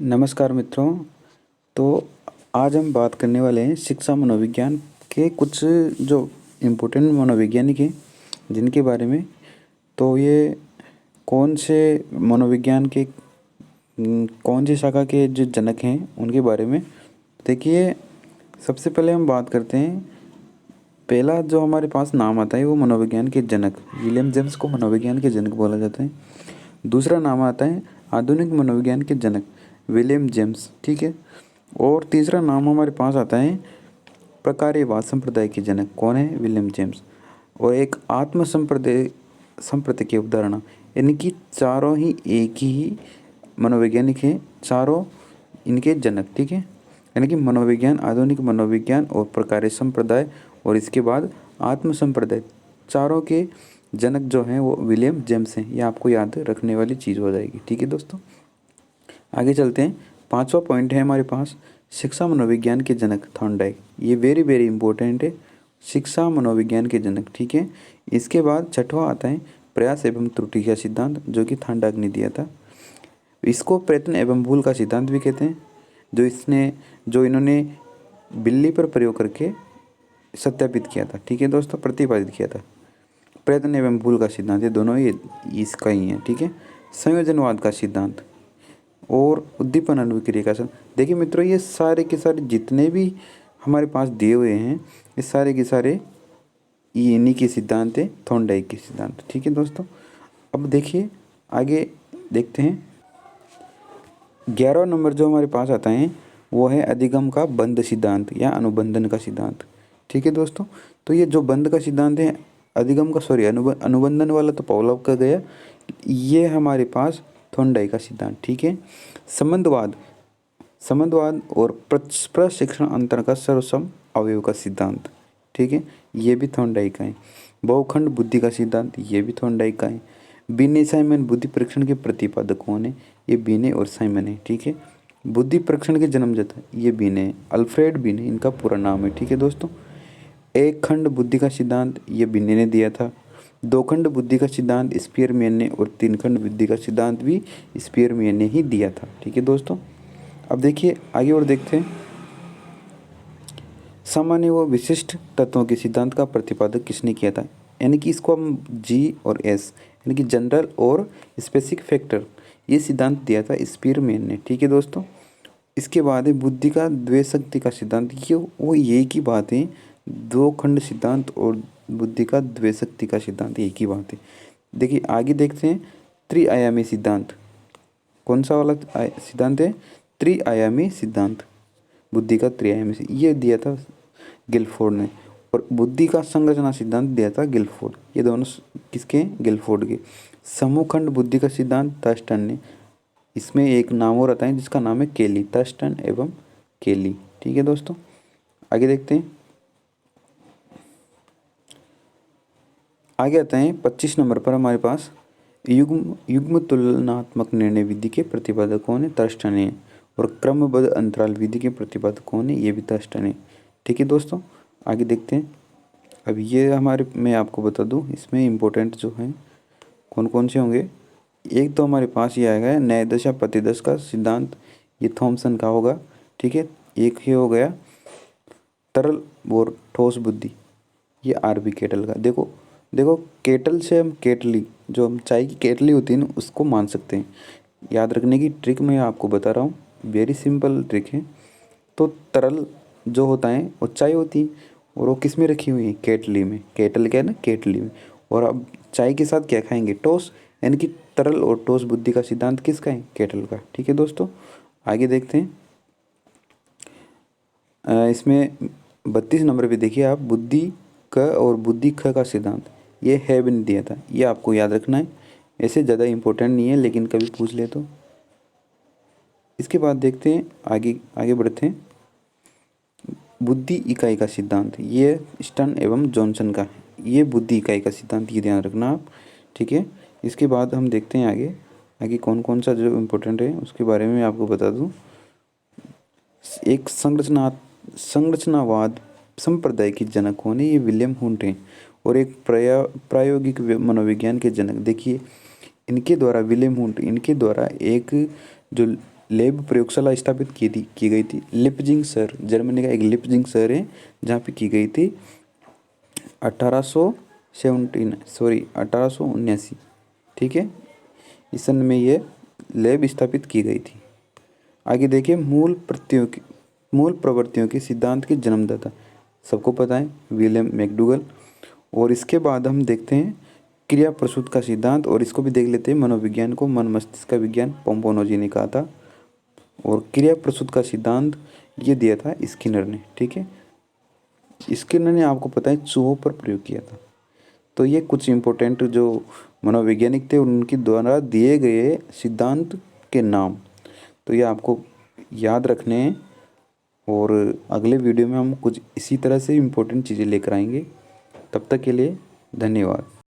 नमस्कार मित्रों। तो आज हम बात करने वाले हैं शिक्षा मनोविज्ञान के कुछ जो इम्पोर्टेंट मनोवैज्ञानिक हैं जिनके बारे में। तो ये कौन से मनोविज्ञान के कौन सी शाखा के जो जनक हैं उनके बारे में देखिए। सबसे पहले हम बात करते हैं, पहला जो हमारे पास नाम आता है वो मनोविज्ञान के जनक विलियम जेम्स को मनोविज्ञान के जनक बोला जाता है। दूसरा नाम आता है आधुनिक मनोविज्ञान के जनक विलियम जेम्स, ठीक है। और तीसरा नाम हमारे पास आता है प्रकार्यवाद संप्रदाय के जनक, कौन है? William James. और एक आत्म संप्रदाय के उदाहरण, इनकी चारों ही एक ही मनोवैज्ञानिक हैं, चारों इनके जनक, ठीक है। यानी कि मनोविज्ञान, आधुनिक मनोविज्ञान और प्रकार्य संप्रदाय और इसके बाद आत्म संप्रदाय, चारों के जनक जो हैं वो विलियम जेम्स हैं। ये आपको याद रखने वाली चीज़ हो जाएगी, ठीक है दोस्तों। आगे चलते हैं। पांचवा पॉइंट है हमारे पास शिक्षा मनोविज्ञान के जनक थॉर्नडाइक। ये वेरी वेरी इंपॉर्टेंट है, शिक्षा मनोविज्ञान के जनक, ठीक है। इसके बाद छठवां आता है प्रयास एवं त्रुटि का सिद्धांत, जो कि थॉर्नडाइक ने दिया था। इसको प्रयत्न एवं भूल का सिद्धांत भी कहते हैं, जो इन्होंने बिल्ली पर प्रयोग करके सत्यापित किया था, ठीक है दोस्तों, प्रतिपादित किया था। प्रयत्न एवं भूल का सिद्धांत, ये दोनों ही इसका ही है, ठीक है। संयोजनवाद का सिद्धांत और उद्दीपन अनुक्रिया का सिद्धांत। देखिए मित्रों, ये सारे के सारे जितने भी हमारे पास दिए हुए हैं, ये सारे के सारे ये इन्हीं के सिद्धांत है, थॉर्नडाइक के सिद्धांत, ठीक है दोस्तों। अब देखिए आगे देखते हैं। 11वां नंबर जो हमारे पास आता है वो है अधिगम का बंध सिद्धांत या अनुबंधन का सिद्धांत, ठीक है दोस्तों। तो ये जो बंध का सिद्धांत है, अधिगम का सॉरी अनुबंधन वाला तो पावलोव का गया, ये हमारे पास थॉर्नडाइक का सिद्धांत, ठीक है। संबंधवाद और प्रशिक्षण अंतर का सर्वसम अवयव का सिद्धांत, ठीक है, ये भी थॉर्नडाइक का है। बहुखंड बुद्धि का सिद्धांत, ये भी थॉर्नडाइक का है। बिने साइमन बुद्धि परीक्षण के प्रतिपादक कौन है? ये बिने और साइमन है, ठीक है। बुद्धि परीक्षण के जन्मदाता ये बिने, अल्फ्रेड बिने इनका पूरा नाम है, ठीक है दोस्तों। एक खंड बुद्धि का सिद्धांत ये बिने ने दिया था। दो खंड बुद्धि का सिद्धांत स्पीयरमैन ने, और तीन खंड बुद्धि का सिद्धांत भी स्पीयरमैन ने ही दिया था, ठीक है दोस्तों। अब देखिए आगे और देखते हैं। सामान्य व विशिष्ट तत्वों के सिद्धांत का प्रतिपादक किसने किया था? यानी कि इसको हम जी और एस, यानी कि जनरल और स्पेसिफिक फैक्टर, ये सिद्धांत दिया था स्पीयरमैन ने, ठीक है दोस्तों। इसके बाद है बुद्धि का द्वैशक्ति का सिद्धांत, ये वो एक ही बात है, दो खंड सिद्धांत और बुद्धि का द्वैशक्ति का सिद्धांत एक ही बात है। देखिए आगे देखते हैं। त्रिआयामी सिद्धांत, कौन सा वाला सिद्धांत है? त्रिआयामी सिद्धांत, बुद्धि का त्रिआयामी ये दिया था गिलफोर्ड ने। और बुद्धि का संरचना सिद्धांत दिया था गिलफोर्ड। ये दोनों किसके? गिलफोर्ड के। समूहखंड बुद्धि का सिद्धांत थर्स्टन ने। इसमें एक नाम और आता है जिसका नाम है केली, थर्स्टन एवं केली, ठीक है दोस्तों। आगे देखते हैं। आगे आता है 25 नंबर पर हमारे पास युग्म तुलनात्मक निर्णय विधि के प्रतिपादक कौन है? थर्स्टन है। और क्रमबद्ध अंतराल विधि के प्रतिपादक कौन है? ये भी थर्स्टन है, ठीक है दोस्तों। आगे देखते हैं। अब ये हमारे, मैं आपको बता दूं इसमें इम्पोर्टेंट जो हैं कौन कौन से होंगे। एक तो हमारे पास ये आएगा न्याय दशा प्रतिदश का सिद्धांत, ये थॉमसन का होगा, ठीक है। एक ही हो गया तरल और ठोस बुद्धि, ये आरबी केटल का। देखो देखो केटल से हम केटली, जो हम चाय की केटली होती है ना, उसको मान सकते हैं। याद रखने की ट्रिक मैं आपको बता रहा हूँ, वेरी सिंपल ट्रिक है। तो तरल जो होता है वो चाय होती है, और वो किस में रखी हुई है? केटली में। केटल क्या है ना, केटली में। और अब चाय के साथ क्या खाएंगे? टोस, यानी कि तरल और ठोस बुद्धि का सिद्धांत किसका है? केटल का, ठीक है दोस्तों। आगे देखते हैं। इसमें 32 नंबर पे देखिए आप, बुद्धि क और बुद्धि ख का सिद्धांत, ये हैब ने दिया था, ये आपको याद रखना है। ऐसे ज़्यादा इम्पोर्टेंट नहीं है, लेकिन कभी पूछ ले तो। इसके बाद देखते हैं, आगे आगे बढ़ते हैं। बुद्धि इकाई का सिद्धांत, ये स्टर्न एवं जॉनसन का है, ये बुद्धि इकाई का सिद्धांत, ये ध्यान रखना आप, ठीक है। इसके बाद हम देखते हैं आगे आगे कौन कौन सा जो इम्पोर्टेंट है उसके बारे में मैं आपको बता दूं। एक संरचनावाद संप्रदाय के जनक कौन है? ये विलियम हुंट हैं। और एक प्रायोगिक मनोविज्ञान के जनक, देखिए इनके द्वारा, विलियम हुंट, इनके द्वारा एक जो लैब प्रयोगशाला स्थापित की गई थी लिपजिंग शहर, जर्मनी का एक लिपजिंग शहर है जहाँ पे की गई थी 1879, ठीक है, इस सन में ये लैब स्थापित की गई थी। आगे देखिए मूल प्रवृत्तियों के सिद्धांत के जन्मदाता, सबको पता है विलियम मैकडूगल। और इसके बाद हम देखते हैं क्रिया प्रसूत का सिद्धांत, और इसको भी देख लेते हैं, मनोविज्ञान को मन मस्तिष्क का विज्ञान पोम्पोनोजी ने कहा था, और क्रिया प्रसूत का सिद्धांत ये दिया था स्किनर ने, ठीक है। स्किनर ने आपको पता है चूहों पर प्रयोग किया था। तो ये कुछ इम्पोर्टेंट जो मनोवैज्ञानिक थे उनके द्वारा दिए गए सिद्धांत के नाम, तो ये आपको याद रखने हैं। और अगले वीडियो में हम कुछ इसी तरह से इम्पोर्टेंट चीज़ें लेकर आएंगे। तब तक के लिए धन्यवाद।